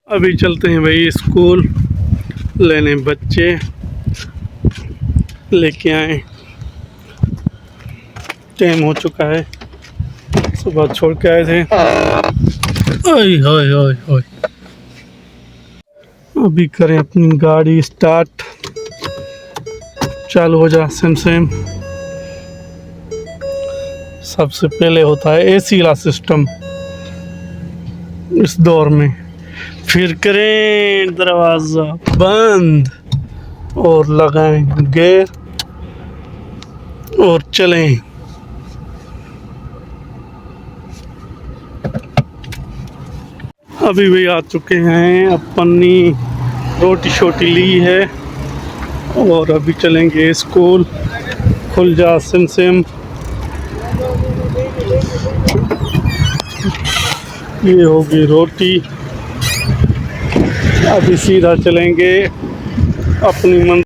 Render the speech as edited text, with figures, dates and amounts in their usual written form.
अभी चलते हैं भाई स्कूल लेने, बच्चे लेके आए। टाइम हो चुका है, सुबह छोड़ के आए थे। ओए होए होए होए। अभी करें अपनी गाड़ी स्टार्ट, चालू हो जा सेम सेम। सबसे पहले होता है एसी वाला सिस्टम इस दौर में, फिर करें दरवाज़ा बंद और लगाएं गियर और चलें। अभी भी आ चुके हैं, अपनी रोटी शोटी ली है और अभी चलेंगे स्कूल। खुल जा सिम सिम। ये होगी रोटी। अभी सीधा चलेंगे अपनी